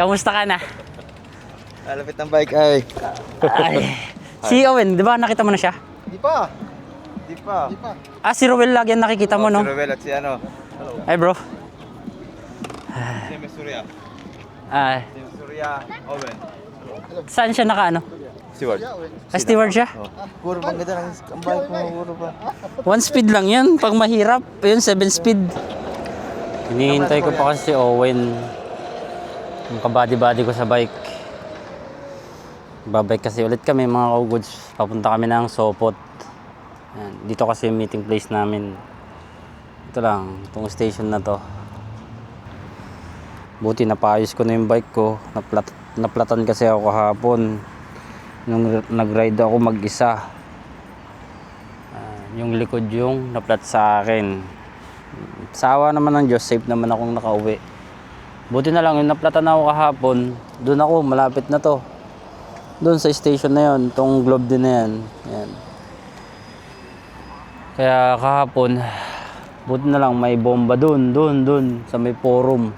Kamusta ka na? Malapit ng bike ay. Ay. Si Owen, di ba nakita mo na siya? Di pa. Di pa. Ah, si Rowel lagi ang nakikita mo, no? Si Ruel at si ano. Ay, bro. Si Miss Surya. Ah, Si Miss Surya. Owen. saan siya naka, ano? Steward. Ah, steward siya? Puro bang ganda ang bike mo. Puro pa. 1 speed lang yun. Pag mahirap, yun 7 speed. Hinihintay ko pa kasi si Owen. Yung kabady-body ko sa bike. Babike kasi ulit kami mga kaugods. Papunta kami ng Sopot. Yan. Dito kasi yung meeting place namin. Ito lang, itong station na to. Buti napayos ko na yung bike ko. Naplatan kasi ako kahapon. Nung nag-ride ako mag-isa. Yung likod yung naplat sa akin. Sawa naman ng Diyos, safe naman akong nakauwi. Buti na lang yung naplatan ako kahapon. Doon ako, malapit na to. Doon sa station na yon, tong Globe din na yan. Yan. Kaya kahapon, buti na lang may bomba doon sa may forum.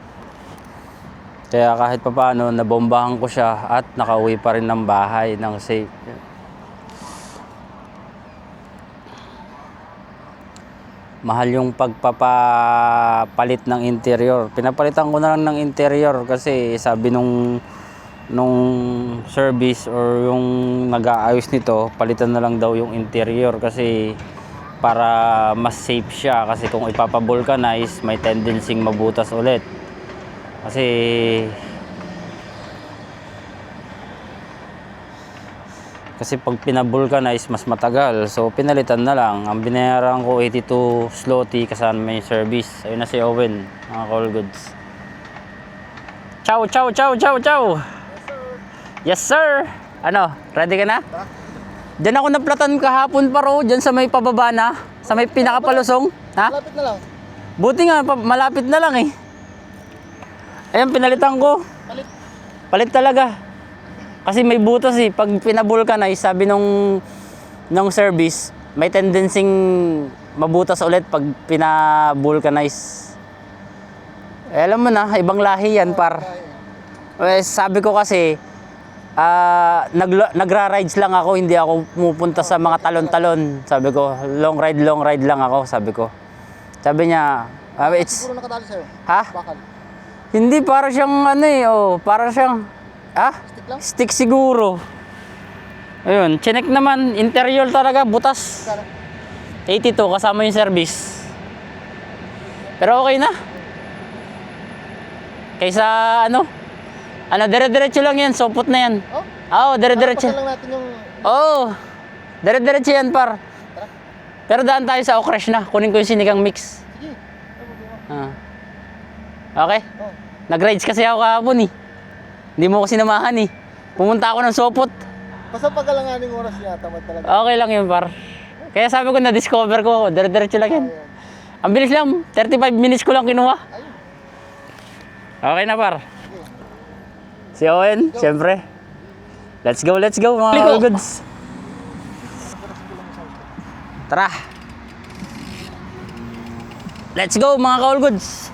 Kaya kahit papaano, nabombahan ko siya at nakauwi pa rin ng bahay ng safe. Mahal yung pagpapalit ng interior. Pinapalitan ko na lang ng interior kasi sabi nung service or yung nag-aayos nito, palitan na lang daw yung interior kasi para mas safe siya, kasi kung ipapavulcanize may tendency mabutas ulit. Kasi pag pinavulcanize mas matagal, so pinalitan na lang. Ang binayaran ko 82 zloty kasama may service. Ayun na si Owen, mga call goods. Ciao, ciao, ciao, ciao, ciao. Yes sir. Ano, ready ka na? Diyan ako naplatan kahapon pa ro, diyan sa may pababa na, sa may pinakapalusong. Ha? Malapit na lang. Buti nga, malapit na lang eh. Ayan, pinalitan ko. Palit talaga. Kasi may butas eh. Pag pinavulcanize, sabi nung service, may tendency mabutas ulit pag pinavulcanize. Eh, alam mo na, ibang lahi yan par. Eh, sabi ko kasi, nagra-rides lang ako, hindi ako pumupunta sa mga talon-talon. Sabi ko, long ride lang ako, sabi ko. Sabi niya, it's... Siguro nakadali sa'yo. Ha? Bakal. Hindi, para siyang ano eh, para siyang, Stick lang? stick siguro. Ayun, chinek naman, interior talaga, butas. 82, kasama yung service. Pero okay na. Kaysa dire-diretso lang yan, Sopot na yan. Oh? Oo, dire-diretso. Lang natin yung... Oo, dire-diretso yan par. Pero daan tayo sa Okresh na, kunin ko yung sinigang mix. Sige. Okay? Oh. Nag-rides kasi ako kahapon eh. Hindi mo ko sinamahan eh. Pumunta ako ng Sopot. Basta pagkalanganing oras niya, tamad talaga. Okay lang yun par. Kaya sabi ko na-discover ko, dire-diretso lang yan. Ang bilis lang, 35 minutes ko lang kinuha. Okay na par. Si Owen, siyempre. Let's go mga all goods. Tara. Let's go mga all goods.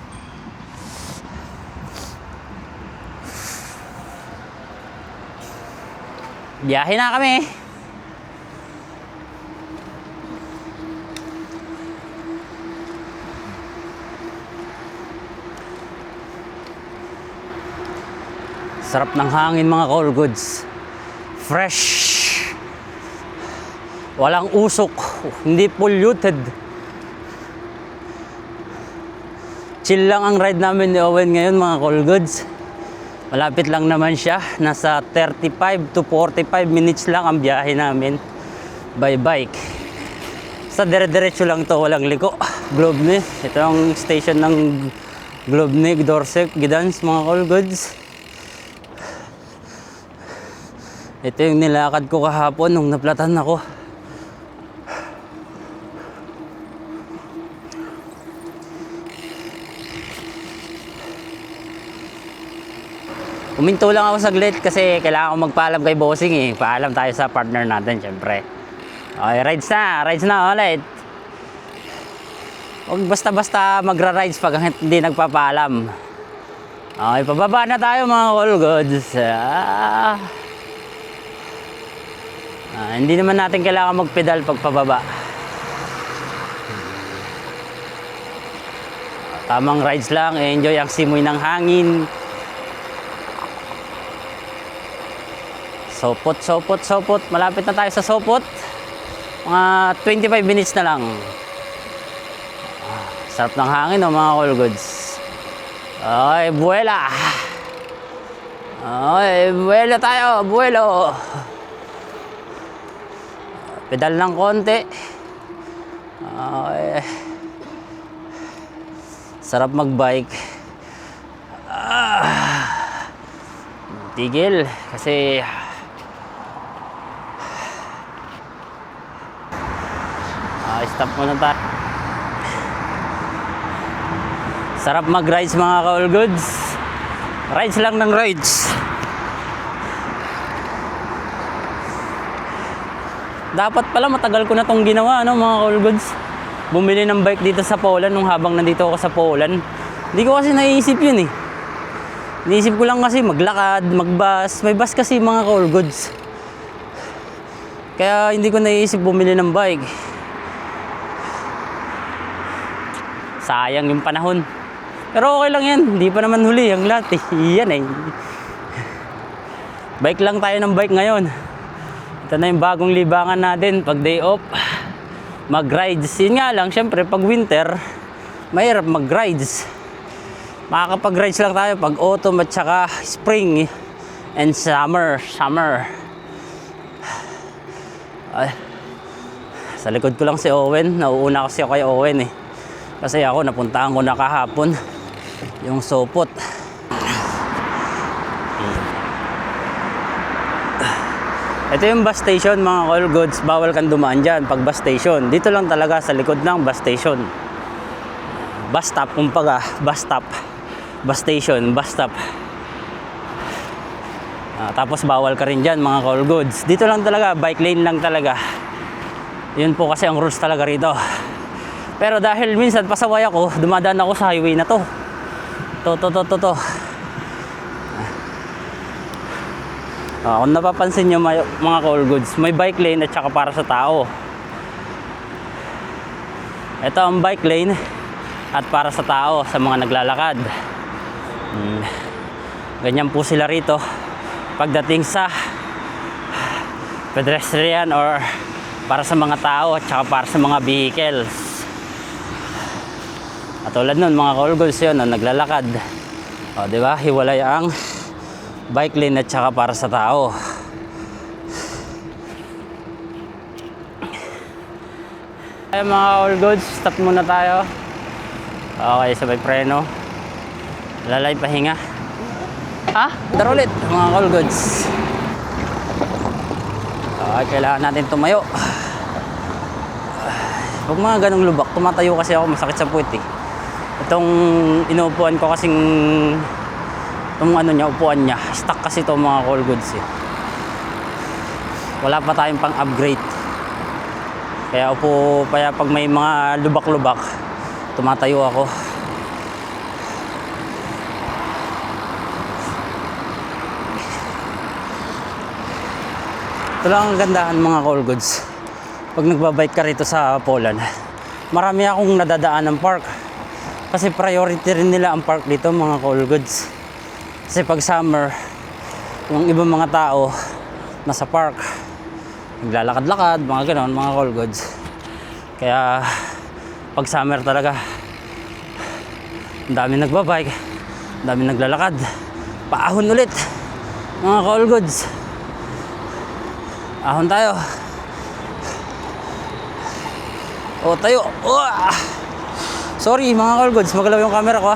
Biyahe na kami. Sarap ng hangin mga call goods. Fresh. Walang usok. Hindi polluted. Chill lang ang ride namin ni Owen ngayon mga call goods. Malapit lang naman siya. Nasa 35 to 45 minutes lang ang biyahe namin by bike. Sa dire-diretso lang to, walang liko. Globny. Ito ang station ng Globny, Gdańsk, Gdańsk mga call goods. Ito yung nilakad ko kahapon nung naplatan ako. Uminto lang ako saglit kasi kailangan ko magpaalam kay bossing eh. Paalam tayo sa partner natin syempre. Okay, rides na ulit. Huwag basta-basta magra-rides pag hindi nagpapaalam. Okay, pababa na tayo mga all goods. Hindi naman natin kailangan magpedal pag pababa. Tamang rides lang, enjoy ang simoy ng hangin. Sopot, sopot, sopot. Malapit na tayo sa Sopot. Mga 25 minutes na lang. Sarap ng hangin mga all goods. Ay, buwela. Ay, buwela tayo, buwelo. Pedal ng konti. Ay, sarap magbike. Tigil kasi stop muna tayo. Sarap mag-rides mga ka-all goods. Rides lang ng rides. Dapat pala matagal ko na tong ginawa mga ka-all goods. Bumili ng bike dito sa Poland nung habang nandito ako sa Poland. Hindi ko kasi naiisip yun eh. Iniisip ko lang kasi maglakad, magbus. May bus kasi mga ka-all goods. Kaya hindi ko naiisip bumili ng bike. Sayang yung panahon. Pero okay lang yan. Hindi pa naman huli ang lahat eh. Yan eh. Bike lang tayo ng bike ngayon. Ito na yung bagong libangan natin pag day off. Mag-rides. Yun nga lang, syempre pag winter, mahirap mag-rides. Makakapag-rides lang tayo pag autumn at saka spring and summer. Ay, sa likod ko lang si Owen. Nauuna kasi ako kay Owen eh. Kasi ako napuntahan ko na kahapon yung Sopot. Ito yung bus station mga all goods. Bawal kang dumaan dyan pag bus station. Dito lang talaga sa likod ng bus station. Bus stop kumbaga. Bus stop. Bus station. Bus stop. Tapos bawal ka rin dyan mga all goods. Dito lang talaga. Bike lane lang talaga. Yun po kasi ang rules talaga rito. Pero dahil minsan pasaway ako, dumadaan ako sa highway na to. To. Kung napapansin nyo mga ka-all goods, may bike lane at saka para sa tao. Ito ang bike lane at para sa tao, sa mga naglalakad. Ganyan po sila rito pagdating sa pedestrian or para sa mga tao at saka para sa mga vehicles. At tulad nun mga ka-all goods yun, naglalakad. O diba, hiwalay ang bike lane at saka para sa tao. Ay mga all goods, stop muna tayo. Okay, sabay preno. Lalay pahinga. Tara ulit mga all goods. Okay, kailangan natin tumayo. Pag mga ganong lubak, tumatayo kasi ako, masakit sa puwet eh. Itong inuupuan ko kasing itong upuan niya, stuck kasi ito mga all goods eh. Wala pa tayong pang upgrade. Kaya pag may mga lubak-lubak, tumatayo ako. Ito lang ang gandahan mga all goods. Pag nagbabike ka rito sa Poland, marami akong nadadaan ng park. Kasi priority rin nila ang park dito mga all goods. Kasi pag summer, yung ibang mga tao nasa park, naglalakad-lakad, mga ganon, mga all goods. Kaya pag summer talaga, ang dami nagbabike, ang dami naglalakad. Paahon ulit mga all goods. Ahon tayo. O tayo. Sorry mga all goods, magalaw yung camera ko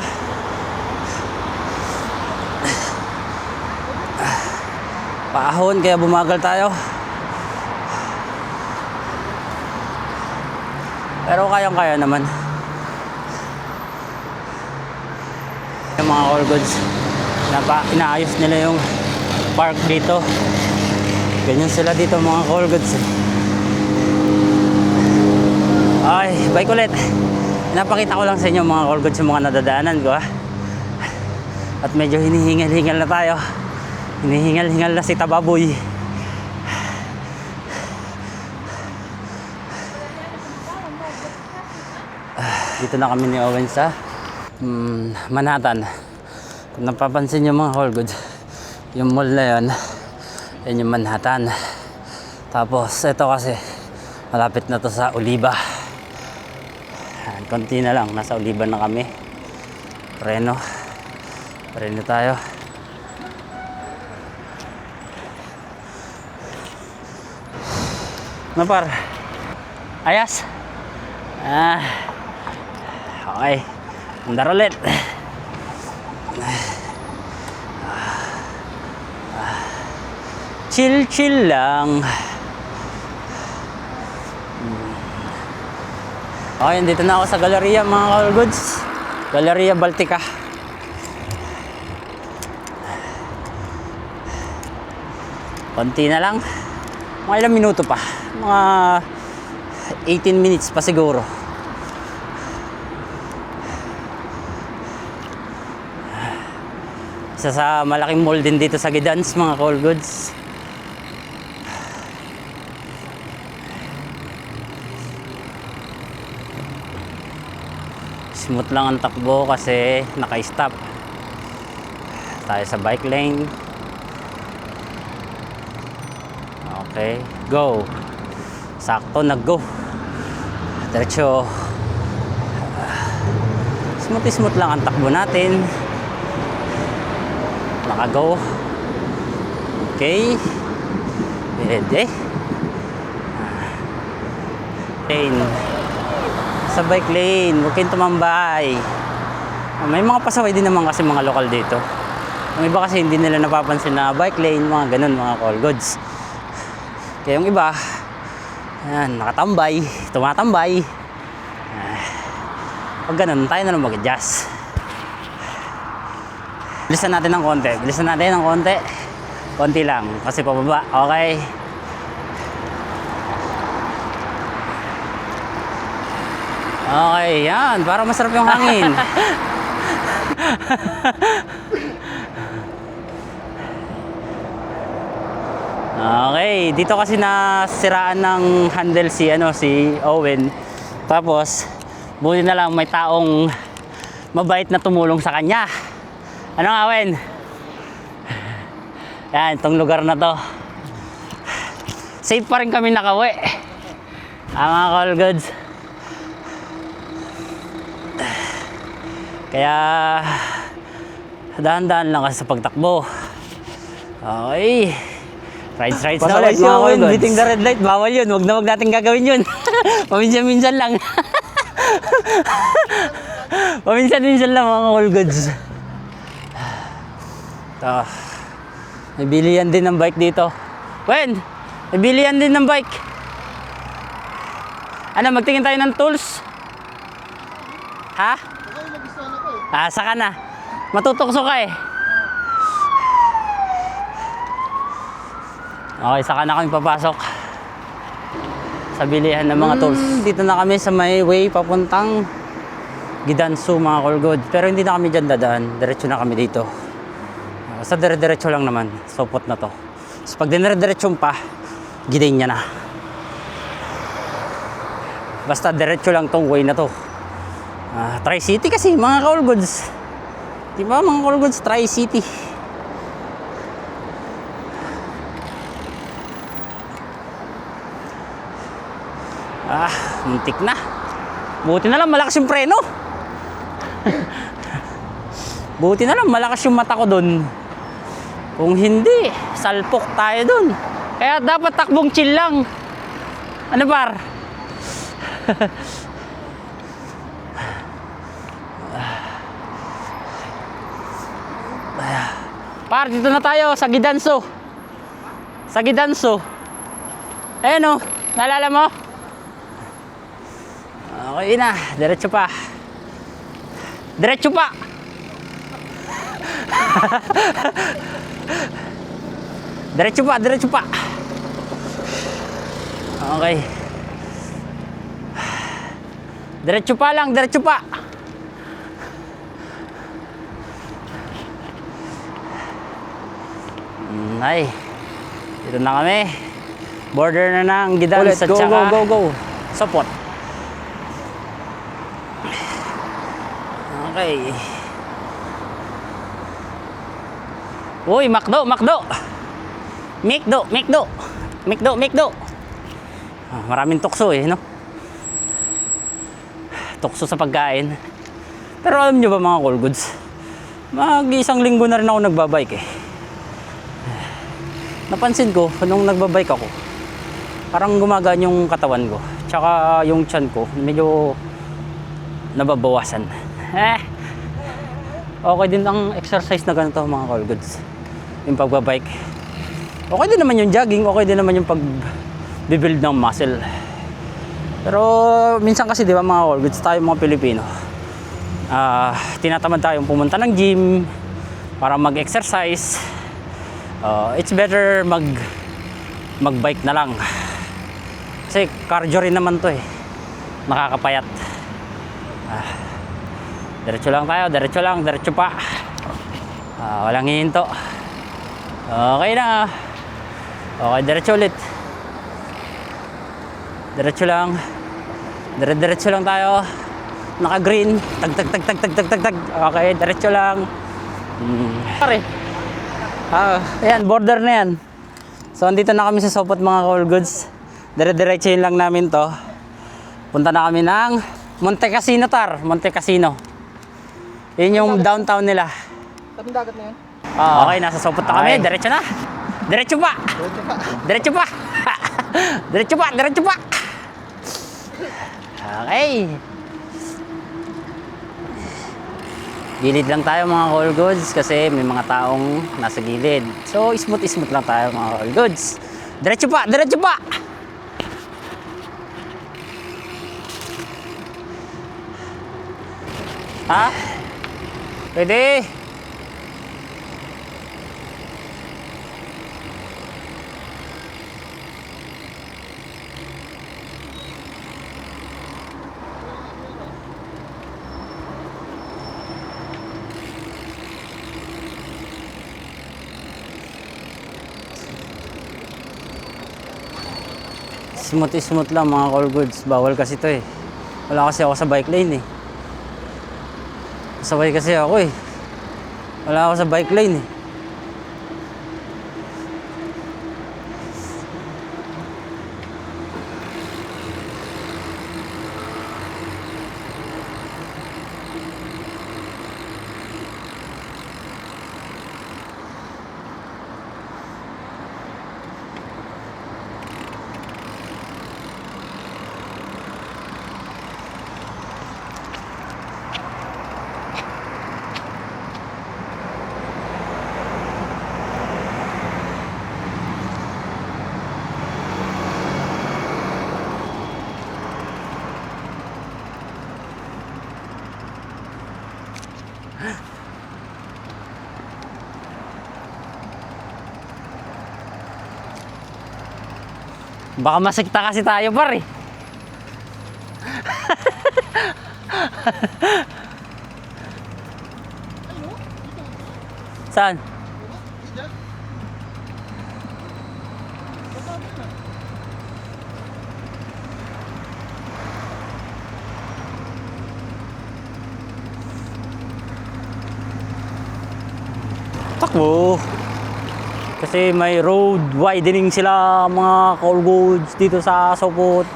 Paahon kaya bumagal tayo. Pero kayang-kaya naman. Yung mga all goods, inaayos nila yung park dito. Ganyan sila dito mga all goods. Ay, bike ulit. Napakita ko lang sa inyo mga all goods yung mga nadadaanan ko At medyo hinihingal-hingal na tayo. Hinihingal-hingal na si Tababoy. Dito na kami ni Owen sa Manhattan. Kung napapansin nyo mga All Goods, yung mall na yun, yan yung Manhattan. Tapos ito kasi malapit na to sa Oliva. Konti na lang, nasa Oliva na kami. Preno tayo. Ano par? Ayas? Okay. Andar ulit. Chill lang. Okay, dito na ako sa Galleria mga All Goods. Galleria Baltica. Konti na lang. Mga ilang minuto pa. Mga 18 minutes pa siguro. Isa sa malaking mall din dito sa Gidans mga All Goods. Smooth lang ang takbo kasi naka-stop tayo sa bike lane. Okay, go. Sakto, nag-go. Diretso. Smooth lang ang takbo natin. Naka-go. Okay. Pwede. Lane. Sa bike lane, huwag kayong tumambay. May mga pasaway din naman kasi mga lokal dito. Yung iba kasi hindi nila napapansin na bike lane, mga ganun, mga All Goods. Kaya yung iba, yan, nakatambay, tumatambay. Pag ganun, tayo na lang mag-adjust. Bilisan natin ng konti. Konti lang, kasi pababa. Okay. Okay, yan. Para masarap yung hangin. Okay, dito kasi nasiraan ng handle si Owen. Tapos buti na lang may taong mabait na tumulong sa kanya. Ano nga, Owen? Yan, itong lugar na to. Safe pa rin kami nakauwi. Mga All Goods. Kaya dahan-dahan lang kasi sa pagtakbo. Okay. Rides na ulit mga All Goods. Beating the red light, bawal yun. Huwag natin gagawin yun. Paminsan-minsan lang. Paminsan-minsan lang mga All Goods. Ito. May bilihan din ng bike dito. Wen, may bilihan din ng bike. Ano, magtingin tayo ng tools? Ha? Saka na. Matutokso ka eh. Okay, saka na kami papasok sa bilihan ng mga tools. Dito na kami sa may way papuntang Gidansu mga All Goods. Pero hindi na kami dyan dadaan. Diretso na kami dito. Sa dire-diretso lang naman. Sopot na to. So pag dire-diretso pa, gidain niya na. Basta diretso lang tong way na to. Tri-City kasi mga All Goods. Diba mga All Goods, Tri-City. Muntik na. Buti na lang malakas yung preno. Buti na lang malakas yung mata ko dun. Kung hindi, salpok tayo dun. Kaya dapat takbong chill lang. Ano par? Par, dito na tayo sa Gidansu. Sa Gidansu. Ayan o, naalala mo? Okay na, diretso pa. Diretso pa. Diretso pa. Okay. Diretso pa lang, diretso pa. Ay, dito na kami. Border na ng Gidans at Go, saka go, go. Sopot. Okay. Uy, McDo, McDo. McDo. Maraming tukso no? Tukso sa pagkain. Pero alam nyo ba mga Call Goods? Mag-isang linggo na rin ako nagbabike Napansin ko, nung nagbabike ako, parang gumagaan yung katawan ko. Tsaka yung tiyan ko, medyo nababawasan. Okay din ang exercise na ganito mga Call Goods. Yung pagbabike. Okay din naman yung jogging, okay din naman yung pag-build ng muscle. Pero minsan kasi di ba mga Call Goods, tayo mga Pilipino, tinatamad tayong pumunta ng gym para mag-exercise. It's better mag-bike na lang. Kasi cardio rin naman to nakakapayat. Diretso lang tayo, diretso pa. Walang hihinto. Okay na. Okay, diretso ulit. Diretso lang. Diretso lang tayo. Naka-green. Tag. Okay, diretso lang. Sorry. Ayan, border na yan. So, andito na kami sa Sopot mga Call Goods. Diretso lang namin to. Punta na kami ng Monte Cassino. Yun yung downtown nila. Tabing dagat na yun? Okay, nasa Sopot na kami. Diretso na. Diretso pa. Okay. Gilid lang tayo mga Call Goods kasi may mga taong nasa gilid. So, smooth lang tayo mga Call Goods. Diretso pa. Ha? Pwede. Smooth lang mga Call Goods. Bawal kasi to Wala kasi ako sa bike lane Sabay kasi ako Wala ako sa bike lane Baka masikta kasi tayo par Saan? Takbo. Kasi may road widening sila mga Call Goods dito sa Sopot.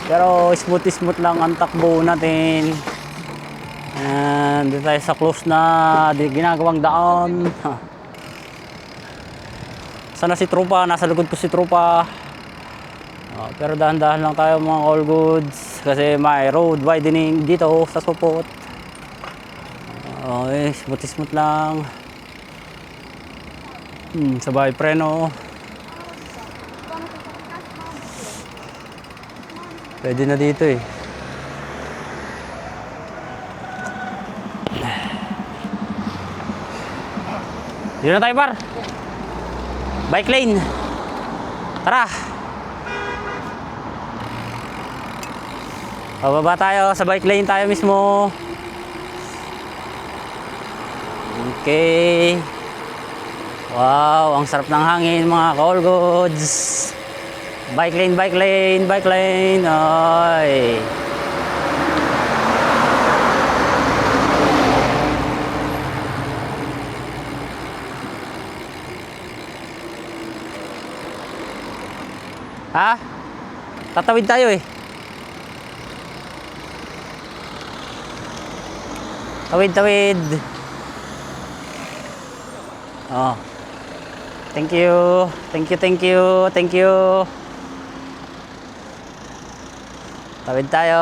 Pero smooth lang ang takbo natin. And dito tayo sa close na ginagawang daan. Sana si Tropa, nasa likod ko si Tropa. Pero dahan-dahan lang tayo mga Call Goods kasi may road widening dito sa Sopot. Okay, smooth lang. Sabay preno. Pwede na dito Dito na tayo par. Bike lane. Tara. Pababa tayo sa bike lane tayo mismo. Okay. Wow, ang sarap ng hangin mga ka-all goods. Bike lane, bike lane, bike lane. Ay. Ha? Tatawid tayo eh. Tawid, tawid. Oh. Thank you. Thank you, thank you, thank you. Tawid tayo.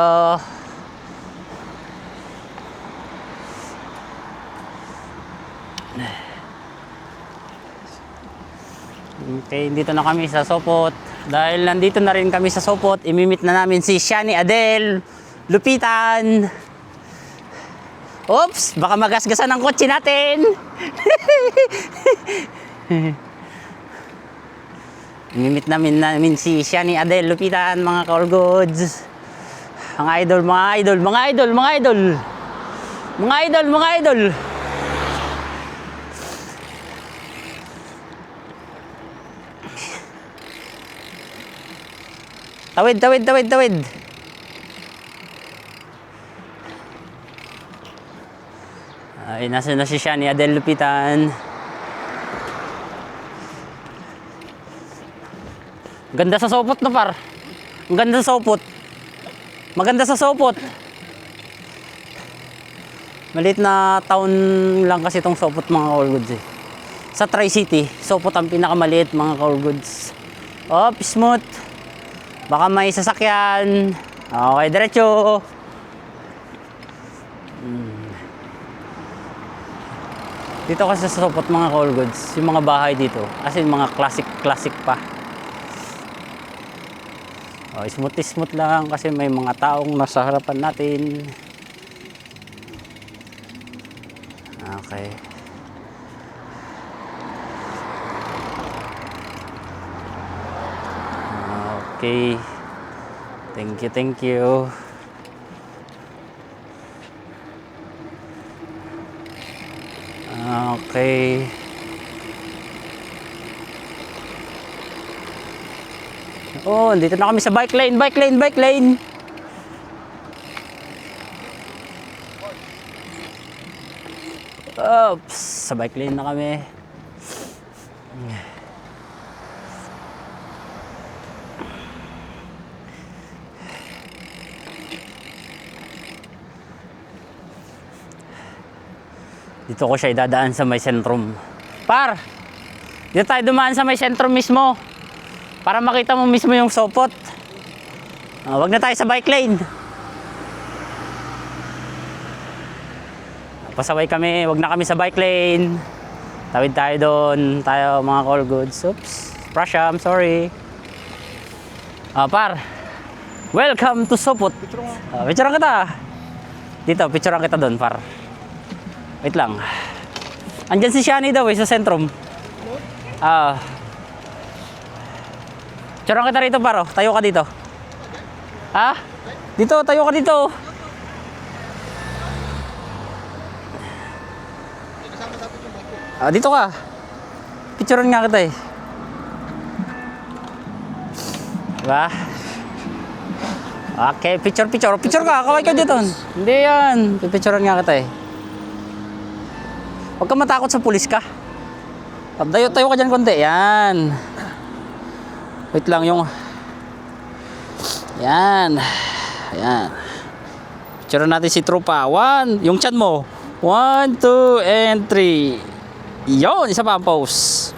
Okay, dito na kami sa Sopot. Dahil nandito na rin kami sa Sopot, imimit na namin si Shani Adel Lupitan. Oops, baka magasgasan ang kotse natin. Imimit namin si Shani Adel Lupitan, mga ka-all goods. Mga idol, mga idol, mga idol, mga idol. Mga idol, mga idol. Tawid, tawid, tawid, tawid. Ay, nasa na si Shani Adel Lupitan. Ganda sa Sopot na par. Ang ganda sa Sopot. Maganda sa Sopot. Maliit na town lang kasi itong Sopot, mga all goods eh. Sa Tri-City, Sopot ang pinakamaliit, mga all goods. Oh, smooth. Baka may sasakyan. Okay, diretso. Dito kasi sa Sopot, mga all goods, yung mga bahay dito, as in mga classic pa. Oh, smooth lang kasi may mga taong nasa harapan natin. Okay. Okay. Thank you, thank you. Okay. Oh, dito na kami sa bike lane, bike lane, bike lane. Oops, sa bike lane na kami. Dito ko siya idadaan sa may sentrum. Par! Dito tayo dumaan sa may sentrum mismo. Para makita mo mismo yung Sopot. Wag na tayo sa bike lane. Pasaway kami, wag na kami sa bike lane. Tawid tayo doon. Tayo mga all goods. Oops. Prasha, I'm sorry. Par. Welcome to Sopot. Picturean kita. Dito, picturean kita doon, par. Wait lang. Andyan si Shani daw sa sentrum. Picturean kita rito, paro. Tayo ka dito. Ha? Dito, tayo ka dito. Dito ka. Picturean nga kita eh. Diba? Okay, picture ka, kaway ka dito. Hindi yan, pipicturean nga kita eh. Huwag ka matakot sa pulis ka. Tayo ka dyan konti, yan. Wait lang yung... Yan. Yan. Picturean natin si Trupa. 1, yung chan mo. 1, 2, and 3. Yun, isa pa ang pose.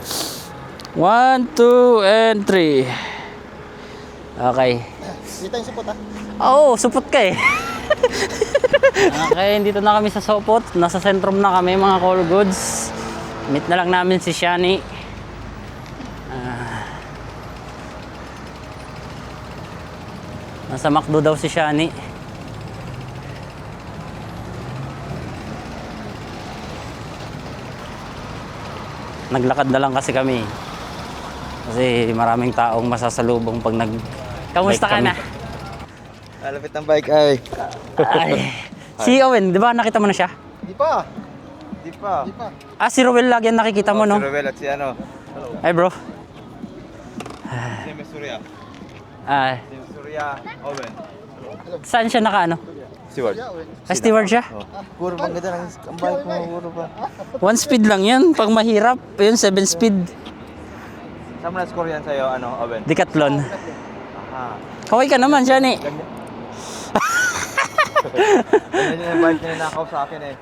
1, 2, and 3. Okay. Dito yung Sopot, ha? Oo, supot ka eh. Okay, dito na kami sa Sopot. Nasa sentrum na kami, mga all goods. Meet na lang namin si Shani. Nasa McDo daw si Shani. Naglakad na lang kasi kami. Kasi maraming taong masasalubong pag nag... Kamusta ka na? Malapit ng bike ay. Ay. Si Owen, di ba nakita mo na siya? Hindi pa. Di pa. Ah, si Rowel lagi yan nakikita mo, no? Si Ruel at si ano. Ay, bro. Si Miss Surya. Ah, Si Miss Surya, Owen. saan siya naka, ano? Steward. Ah, steward siya? Puro bang ganda ng ang bike mo, puro pa. 1 speed lang yan. Pag mahirap, yun, 7 speed. Saan mo na-score yan sa'yo, ano, Owen? Decathlon. Aha. Kaway ka naman, siya ni. Ganyan yung bike na ninakaw sa akin eh.